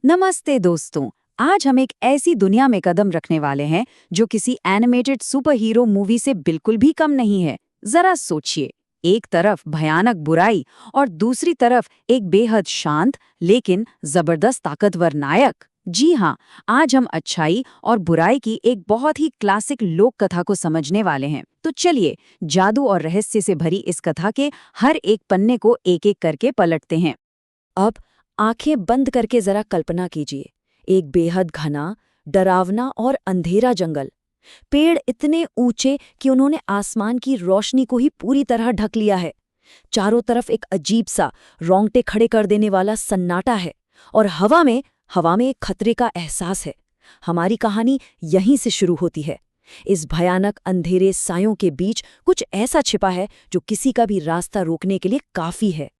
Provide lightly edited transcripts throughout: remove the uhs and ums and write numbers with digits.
नमस्ते दोस्तों। आज हम एक ऐसी दुनिया में कदम रखने वाले हैं जो किसी एनिमेटेड सुपर हीरो मूवी से बिल्कुल भी कम नहीं है। जरा सोचिए, एक तरफ भयानक बुराई और दूसरी तरफ एक बेहद शांत लेकिन जबरदस्त ताकतवर नायक। जी हाँ, आज हम अच्छाई और बुराई की एक बहुत ही क्लासिक लोक कथा को समझने वाले हैं। तो चलिए, जादू और रहस्य से भरी इस कथा के हर एक पन्ने को एक-एक करके पलटते हैं। अब आंखें बंद करके जरा कल्पना कीजिए, एक बेहद घना, डरावना और अंधेरा जंगल। पेड़ इतने ऊंचे कि उन्होंने आसमान की रोशनी को ही पूरी तरह ढक लिया है। चारों तरफ एक अजीब सा, रोंगटे खड़े कर देने वाला सन्नाटा है और हवा में एक खतरे का एहसास है। हमारी कहानी यहीं से शुरू होती है। इस भयानक अंधेरे सायों के बीच कुछ ऐसा छिपा है जो किसी का भी रास्ता रोकने के लिए काफी है।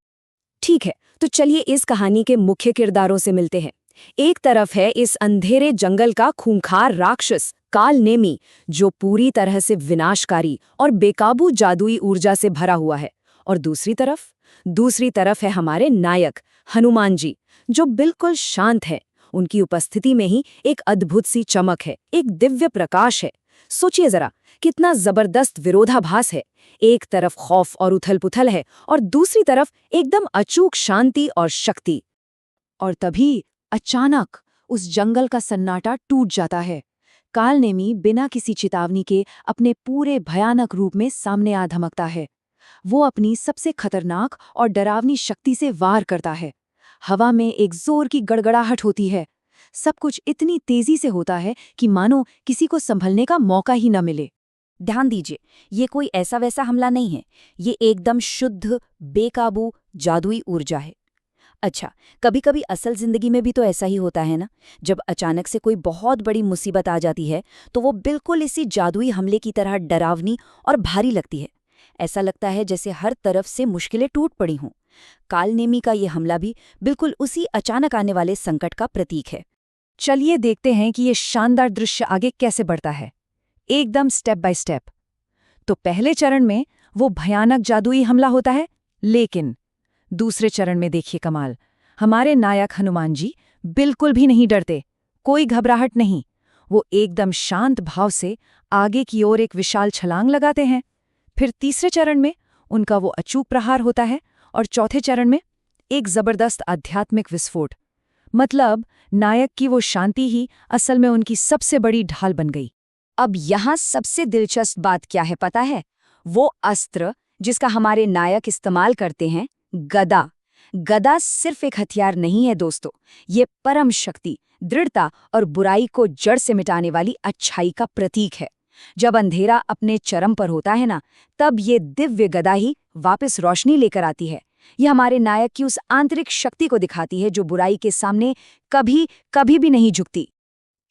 ठीक है, तो चलिए इस कहानी के मुख्य किरदारों से मिलते हैं। एक तरफ है इस अंधेरे जंगल का खूंखार राक्षस काल नेमी, जो पूरी तरह से विनाशकारी और बेकाबू जादुई ऊर्जा से भरा हुआ है। और दूसरी तरफ है हमारे नायक हनुमान जी, जो बिल्कुल शांत है। उनकी उपस्थिति में ही एक अद्भुत सी चमक है, एक दिव्य प्रकाश है। सोचिए जरा, कितना जबरदस्त विरोधाभास है। एक तरफ खौफ और उथल-पुथल है और दूसरी तरफ एकदम अचूक शांति और शक्ति। और तभी अचानक उस जंगल का सन्नाटा टूट जाता है। कालनेमी बिना किसी चेतावनी के अपने पूरे भयानक रूप में सामने आ धमकता है। वो अपनी सबसे खतरनाक और डरावनी शक्ति से वार करता है। हवा में एक जोर की गड़गड़ाहट होती है। सब कुछ इतनी तेजी से होता है कि मानो किसी को संभलने का मौका ही न मिले। ध्यान दीजिए, ये कोई ऐसा वैसा हमला नहीं है। ये एकदम शुद्ध, बेकाबू जादुई ऊर्जा है। अच्छा, कभी-कभी असल जिंदगी में भी तो ऐसा ही होता है ना। जब अचानक से कोई बहुत बड़ी मुसीबत आ जाती है तो वो बिल्कुल इसी जादुई हमले की तरह डरावनी और भारी लगती है। ऐसा लगता है जैसे हर तरफ से मुश्किलें टूट पड़ी हों। कालनेमी का ये हमला भी बिल्कुल उसी अचानक आने वाले संकट का प्रतीक है। चलिए देखते हैं कि ये शानदार दृश्य आगे कैसे बढ़ता है, एकदम स्टेप बाय स्टेप। तो पहले चरण में वो भयानक जादुई हमला होता है, लेकिन दूसरे चरण में देखिए कमाल। हमारे नायक हनुमान जी बिल्कुल भी नहीं डरते, कोई घबराहट नहीं। वो एकदम शांत भाव से आगे की ओर एक विशाल छलांग लगाते हैं। फिर तीसरे चरण में उनका वो अचूक प्रहार होता है और चौथे चरण में एक जबरदस्त आध्यात्मिक विस्फोट। मतलब नायक की वो शांति ही असल में उनकी सबसे बड़ी ढाल बन गई। अब यहाँ सबसे दिलचस्प बात क्या है पता है? वो अस्त्र जिसका हमारे नायक इस्तेमाल करते हैं, गदा। गदा सिर्फ एक हथियार नहीं है दोस्तों, ये परम शक्ति, दृढ़ता और बुराई को जड़ से मिटाने वाली अच्छाई का प्रतीक है। जब अंधेरा अपने चरम पर होता है ना, तब ये दिव्य गदा ही वापस रोशनी लेकर आती है। ये हमारे नायक की उस आंतरिक शक्ति को दिखाती है जो बुराई के सामने कभी भी नहीं झुकती।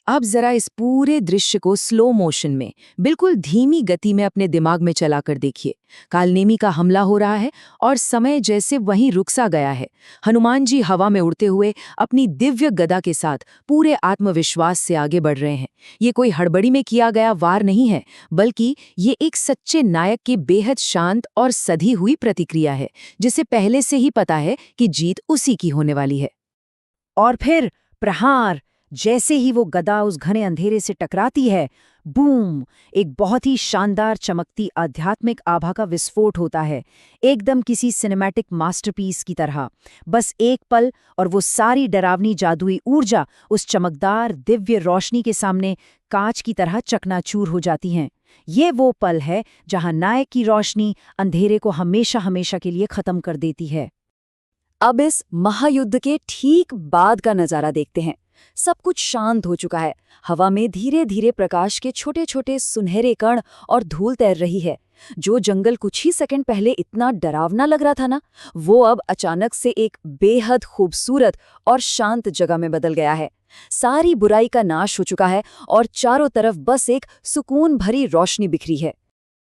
अब जरा इस पूरे दृश्य को स्लो मोशन में, बिल्कुल धीमी गति में अपने दिमाग में चलाकर देखिए। कालनेमी का हमला हो रहा है और समय जैसे वहीं रुक सा गया है। हनुमान जी हवा में उड़ते हुए अपनी दिव्य गदा के साथ पूरे आत्मविश्वास से आगे बढ़ रहे हैं। ये कोई हड़बड़ी में किया गया वार नहीं है, बल्कि ये एक सच्चे नायक की बेहद शांत और सधी हुई प्रतिक्रिया है, जिसे पहले से ही पता है कि जीत उसी की होने वाली है। और फिर प्रहार। जैसे ही वो गदा उस घने अंधेरे से टकराती है, बूम, एक बहुत ही शानदार चमकती आध्यात्मिक आभा का विस्फोट होता है, एकदम किसी सिनेमैटिक मास्टरपीस की तरह। बस एक पल और वो सारी डरावनी जादुई ऊर्जा उस चमकदार दिव्य रोशनी के सामने कांच की तरह चकनाचूर हो जाती हैं। ये वो पल है जहां नायक की रोशनी अंधेरे को हमेशा हमेशा के लिए खत्म कर देती है। अब इस महायुद्ध के ठीक बाद का नजारा देखते हैं। सब कुछ शांत हो चुका है। हवा में धीरे धीरे प्रकाश के छोटे छोटे सुनहरे कण और धूल तैर रही है। जो जंगल कुछ ही सेकंड पहले इतना डरावना लग रहा था ना, वो अब अचानक से एक बेहद खूबसूरत और शांत जगह में बदल गया है। सारी बुराई का नाश हो चुका है और चारों तरफ बस एक सुकून भरी रोशनी बिखरी है।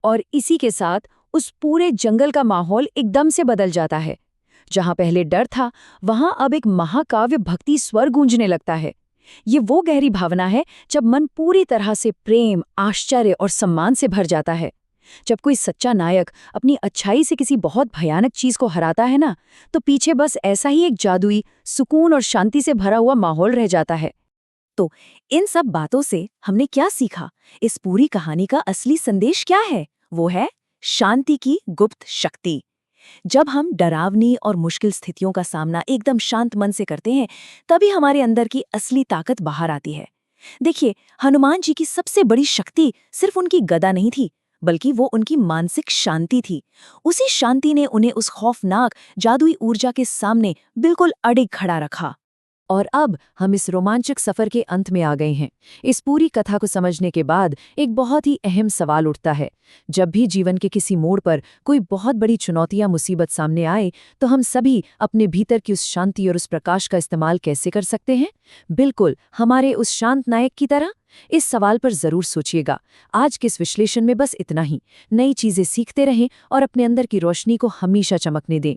और इसी के साथ उस पूरे जंगल का माहौल एकदम से बदल जाता है। जहां पहले डर था, वहां अब एक महाकाव्य भक्ति स्वर गूंजने लगता है। ये वो गहरी भावना है जब मन पूरी तरह से प्रेम, आश्चर्य और सम्मान से भर जाता है। जब कोई सच्चा नायक अपनी अच्छाई से किसी बहुत भयानक चीज को हराता है ना, तो पीछे बस ऐसा ही एक जादुई सुकून और शांति से भरा हुआ माहौल रह जाता है। तो इन सब बातों से हमने क्या सीखा? इस पूरी कहानी का असली संदेश क्या है? वो है शांति की गुप्त शक्ति। जब हम डरावनी और मुश्किल स्थितियों का सामना एकदम शांत मन से करते हैं, तभी हमारे अंदर की असली ताकत बाहर आती है। देखिए, हनुमान जी की सबसे बड़ी शक्ति सिर्फ उनकी गदा नहीं थी, बल्कि वो उनकी मानसिक शांति थी। उसी शांति ने उन्हें उस खौफनाक जादुई ऊर्जा के सामने बिल्कुल अडिग खड़ा रखा। और अब हम इस रोमांचक सफर के अंत में आ गए हैं। इस पूरी कथा को समझने के बाद एक बहुत ही अहम सवाल उठता है। जब भी जीवन के किसी मोड़ पर कोई बहुत बड़ी चुनौती या मुसीबत सामने आए, तो हम सभी अपने भीतर की उस शांति और उस प्रकाश का इस्तेमाल कैसे कर सकते हैं? बिल्कुल, हमारे उस शांत नायक की तरह। इस सवाल पर जरूर सोचिएगा। आज के इस विश्लेषण में बस इतना ही। नई चीजें सीखते रहें और अपने अंदर की रोशनी को हमेशा चमकने दें।